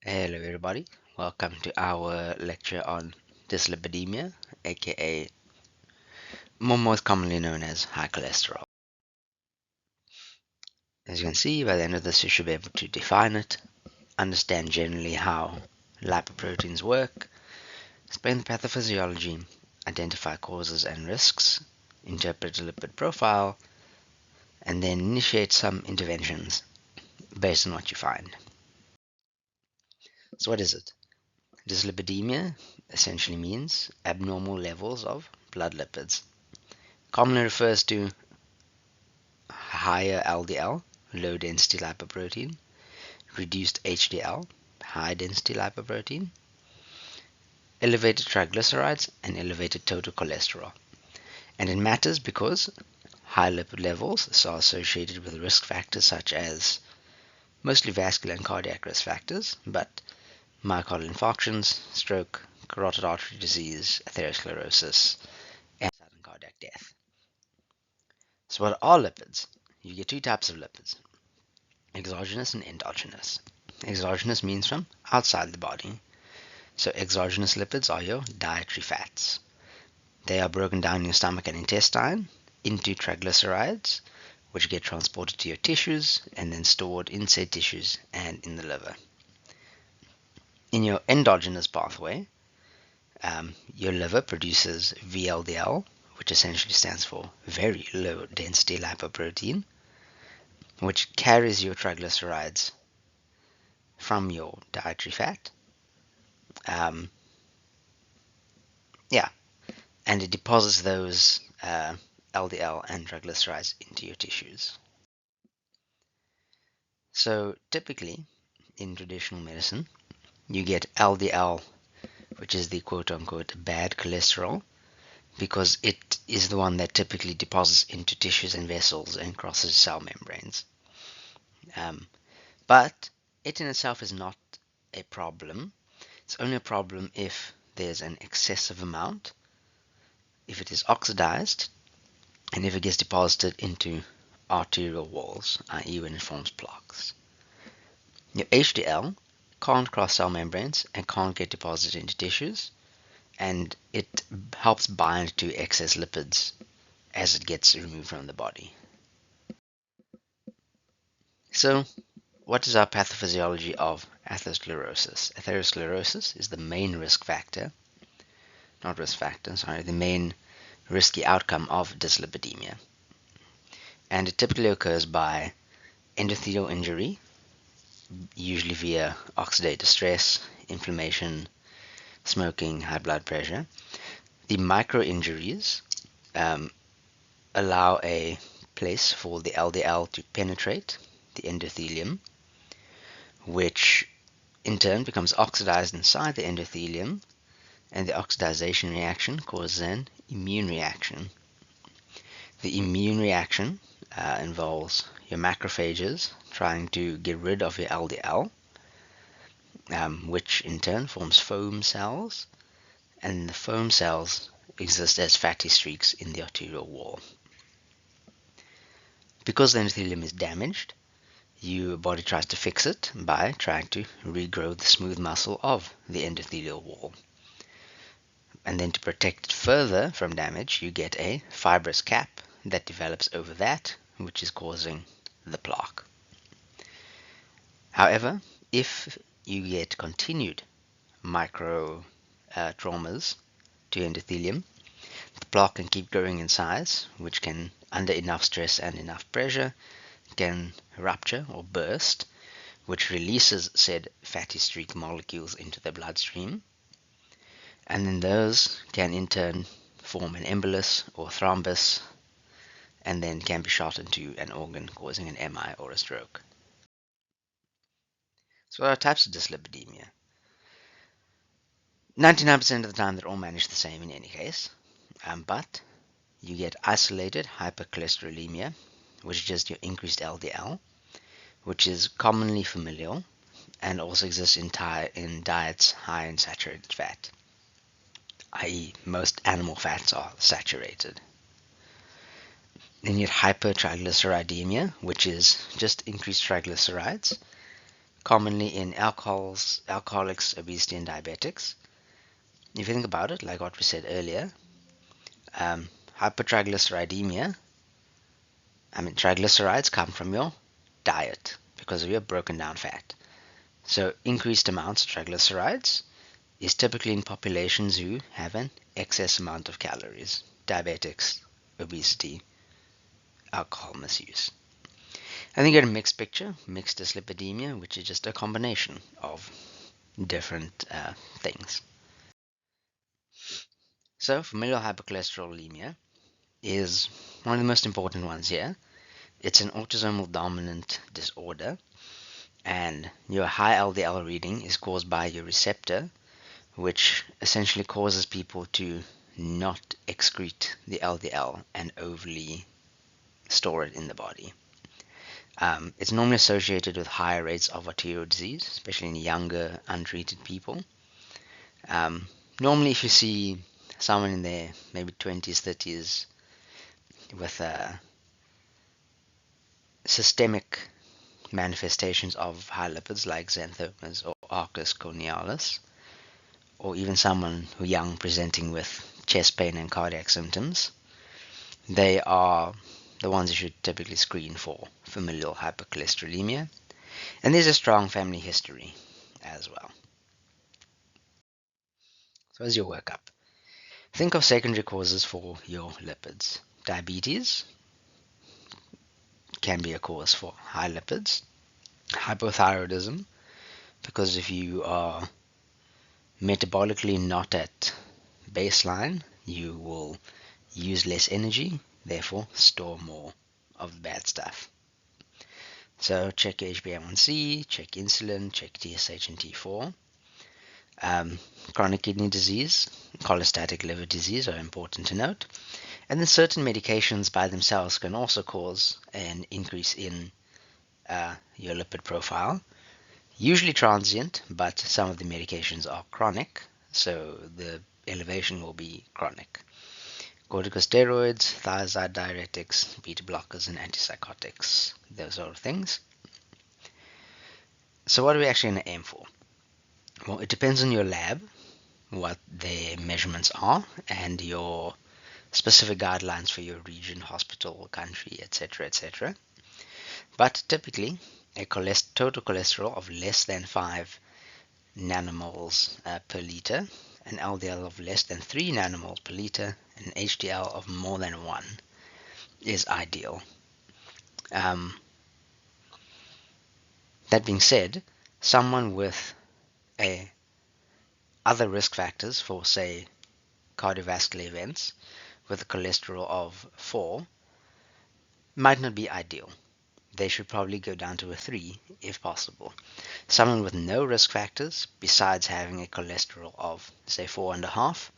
Hello everybody, welcome to our lecture on dyslipidemia, aka most commonly known as high cholesterol. As you can see, by the end of this you should be able to define it, understand generally how lipoproteins work, explain the pathophysiology, identify causes and risks, interpret a lipid profile, and then initiate some interventions based on what you find. So what is it? Dyslipidemia essentially means abnormal levels of blood lipids. Commonly refers to higher LDL, low density lipoprotein, reduced HDL, high density lipoprotein, elevated triglycerides, and elevated total cholesterol. And it matters because high lipid levels are associated with risk factors such as mostly vascular and cardiac risk factors, but myocardial infarctions, stroke, carotid artery disease, atherosclerosis, and sudden cardiac death. So what are lipids? You get two types of lipids: exogenous and endogenous. Exogenous means from outside the body. So exogenous lipids are your dietary fats. They are broken down in your stomach and intestine into triglycerides, which get transported to your tissues and then stored in said tissues and in the liver. In your endogenous pathway, your liver produces VLDL, which essentially stands for very low density lipoprotein, which carries your triglycerides from your dietary fat. Yeah, and it deposits those LDL and triglycerides into your tissues. So typically, in traditional medicine, you get LDL, which is the quote-unquote bad cholesterol, because it is the one that typically deposits into tissues and vessels and crosses cell membranes. But it in itself is not a problem. It's only a problem if there's an excessive amount, if it is oxidized, and if it gets deposited into arterial walls, i.e. when it forms plaques. Your HDL can't cross cell membranes and can't get deposited into tissues, and it helps bind to excess lipids as it gets removed from the body. So, what is our pathophysiology of atherosclerosis? Atherosclerosis is the main the main risky outcome of dyslipidemia. And it typically occurs by endothelial injury, usually via oxidative stress, inflammation, smoking, high blood pressure. The micro injuries allow a place for the LDL to penetrate the endothelium, which in turn becomes oxidized inside the endothelium, and the oxidization reaction causes an immune reaction. The immune reaction involves your macrophages trying to get rid of your LDL, which in turn forms foam cells, and the foam cells exist as fatty streaks in the arterial wall. Because the endothelium is damaged, your body tries to fix it by trying to regrow the smooth muscle of the endothelial wall. And then to protect it further from damage, you get a fibrous cap that develops over that, which is causing the plaque. However, if you get continued micro traumas to endothelium, the plaque can keep growing in size, which can, under enough stress and enough pressure, can rupture or burst, which releases said fatty streak molecules into the bloodstream, and then those can in turn form an embolus or thrombus, and then can be shot into an organ, causing an MI or a stroke. So what are types of dyslipidemia? 99% of the time they're all managed the same in any case, but you get isolated hypercholesterolemia, which is just your increased LDL, which is commonly familial and also exists in diets high in saturated fat, i.e. most animal fats are saturated. Then you get hypertriglyceridemia, which is just increased triglycerides commonly in alcoholics, obesity, and diabetics. If you think about it, like what we said earlier, hypertriglyceridemia, triglycerides come from your diet because of your broken down fat. So increased amounts of triglycerides is typically in populations who have an excess amount of calories, diabetics, obesity, alcohol misuse. And then you get a mixed picture, mixed dyslipidemia, which is just a combination of different things. So familial hypercholesterolemia is one of the most important ones here. It's an autosomal dominant disorder, and your high LDL reading is caused by your receptor, which essentially causes people to not excrete the LDL and overly store it in the body. It's normally associated with higher rates of arterial disease, especially in younger, untreated people. Normally, if you see someone in their maybe 20s, 30s with systemic manifestations of high lipids like xanthomas or arcus cornealis, or even someone who young presenting with chest pain and cardiac symptoms, they are the ones you should typically screen for familial hypercholesterolemia. And there's a strong family history as well. So as your workup, think of secondary causes for your lipids. Diabetes can be a cause for high lipids. Hypothyroidism, because if you are metabolically not at baseline, you will use less energy, therefore store more of the bad stuff. So check your HbA1c, check insulin, check TSH and T4. Chronic kidney disease, cholestatic liver disease are important to note. And then certain medications by themselves can also cause an increase in your lipid profile. Usually transient, but some of the medications are chronic, so the elevation will be chronic. Corticosteroids, thiazide diuretics, beta blockers, and antipsychotics, those sort of things. So what are we actually going to aim for? Well, it depends on your lab, what their measurements are, and your specific guidelines for your region, hospital, country, etc., etc. But typically, a total cholesterol of less than 5 nanomoles per liter, an LDL of less than 3 nanomoles per liter, and an HDL of more than 1 is ideal. That being said, someone with other risk factors for, say, cardiovascular events with a cholesterol of 4 might not be ideal. They should probably go down to a 3 if possible. Someone with no risk factors besides having a cholesterol of, say, 4.5,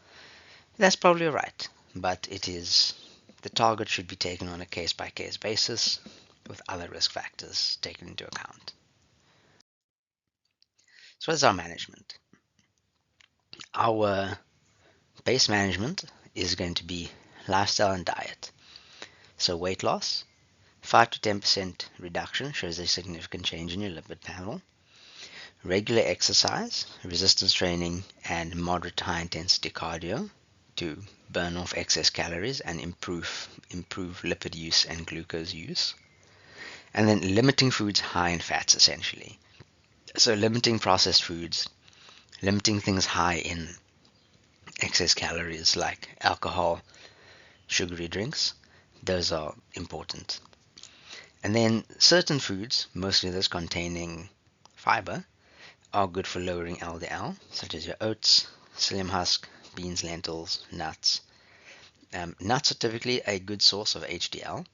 that's probably right, but the target should be taken on a case-by-case basis with other risk factors taken into account. So what's our management? Our base management is going to be lifestyle and diet. So weight loss, 5 to 10% reduction shows a significant change in your lipid panel. Regular exercise, resistance training, and moderate high intensity cardio to burn off excess calories and improve lipid use and glucose use. And then limiting foods high in fats, essentially. So limiting processed foods, limiting things high in excess calories like alcohol, sugary drinks, those are important. And then certain foods, mostly those containing fiber, are good for lowering LDL, such as your oats, psyllium husk, beans, lentils, nuts. Nuts are typically a good source of HDL,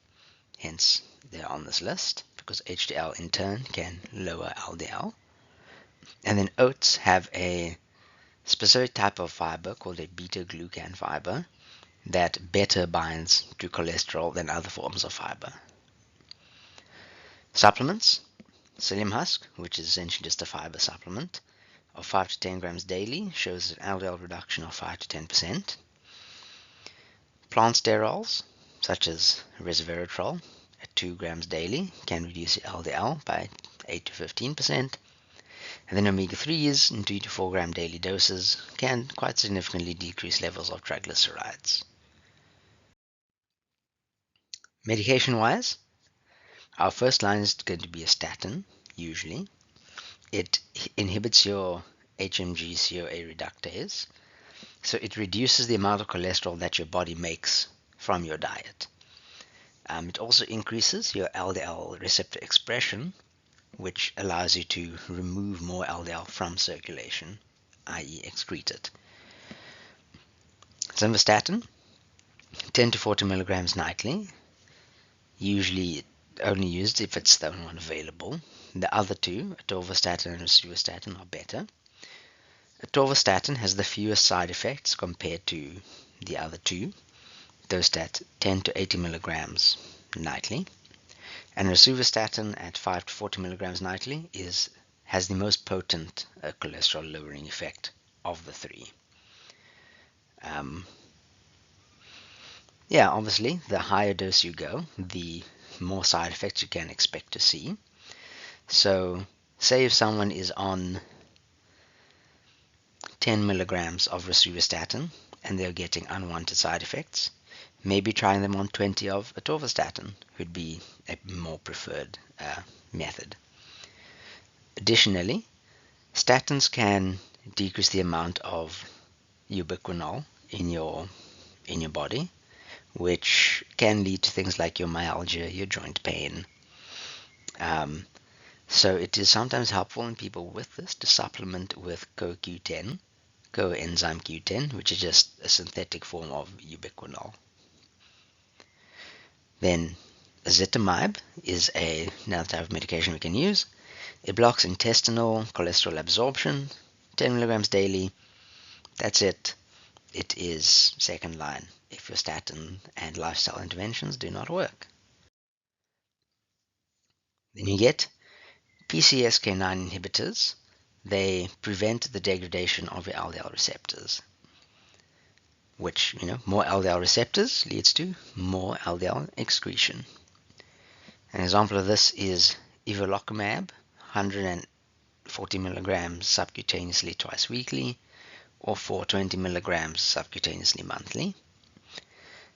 hence they're on this list, because HDL in turn can lower LDL. And then oats have a specific type of fiber called a beta-glucan fiber that better binds to cholesterol than other forms of fiber. Supplements, psyllium husk, which is essentially just a fiber supplement, of 5 to 10 grams daily shows an LDL reduction of 5 to 10%. Plant sterols, such as resveratrol, at 2 grams daily can reduce the LDL by 8 to 15%. And then omega-3s in 2 to 4 gram daily doses can quite significantly decrease levels of triglycerides. Medication-wise, our first line is going to be a statin, usually. It inhibits your HMG-CoA reductase, so it reduces the amount of cholesterol that your body makes from your diet. It also increases your LDL receptor expression, which allows you to remove more LDL from circulation, i.e. excrete it. Simvastatin, 10 to 40 milligrams nightly, usually only used if it's the only one available. The other two, atorvastatin and rosuvastatin, are better. Atorvastatin has the fewest side effects compared to the other two, dosed at 10 to 80 milligrams nightly. And rosuvastatin at 5 to 40 milligrams nightly has the most potent cholesterol lowering effect of the three. Obviously, the higher dose you go, the more side effects you can expect to see. So, say if someone is on 10 milligrams of rosuvastatin and they're getting unwanted side effects, maybe trying them on 20 of atorvastatin would be a more preferred method. Additionally, statins can decrease the amount of ubiquinol in your body, which can lead to things like your myalgia, your joint pain. So it is sometimes helpful in people with this to supplement with CoQ10, coenzyme Q10, which is just a synthetic form of ubiquinol. Then ezetimibe is another type of medication we can use. It blocks intestinal cholesterol absorption, 10 milligrams daily. That's it. It is second line if your statin and lifestyle interventions do not work. Then you get PCSK9 inhibitors. They prevent the degradation of your LDL receptors, which, more LDL receptors leads to more LDL excretion. An example of this is evolocumab, 140 milligrams subcutaneously twice weekly, or 420 milligrams subcutaneously monthly.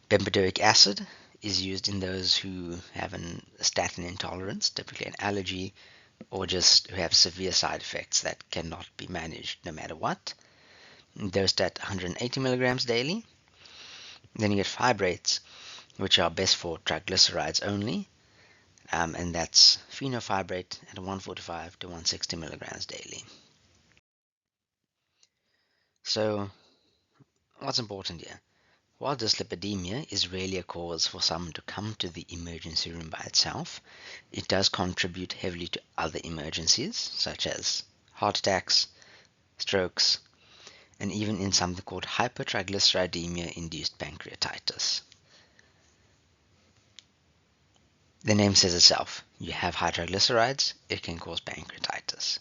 Bempedoic acid is used in those who have a statin intolerance, typically an allergy, or just who have severe side effects that cannot be managed no matter what. Dosed at 180 milligrams daily. Then you get fibrates, which are best for triglycerides only, and that's fenofibrate at 145 to 160 milligrams daily. So, what's important here? While dyslipidemia is rarely a cause for someone to come to the emergency room by itself, it does contribute heavily to other emergencies, such as heart attacks, strokes, and even in something called hypertriglyceridemia-induced pancreatitis. The name says itself. You have high triglycerides, it can cause pancreatitis.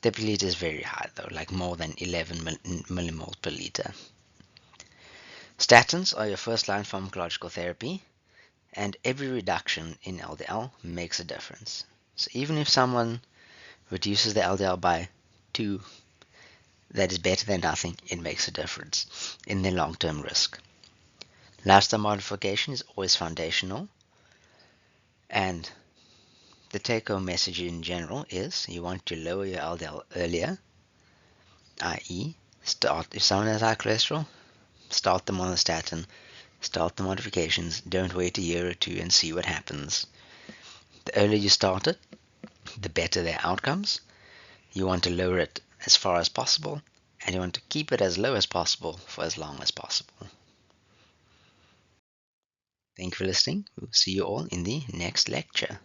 Typically it is very high though, like more than 11 millimoles per liter. Statins are your first-line pharmacological therapy, and every reduction in LDL makes a difference. So even if someone reduces the LDL by 2, that is better than nothing. It makes a difference in the long-term risk. Lifestyle modification is always foundational, and the take-home message in general is you want to lower your LDL earlier, i.e. if someone has high cholesterol, start them on a statin, start the modifications, don't wait a year or two and see what happens. The earlier you start it, the better their outcomes. You want to lower it as far as possible, and you want to keep it as low as possible for as long as possible. Thank you for listening. We'll see you all in the next lecture.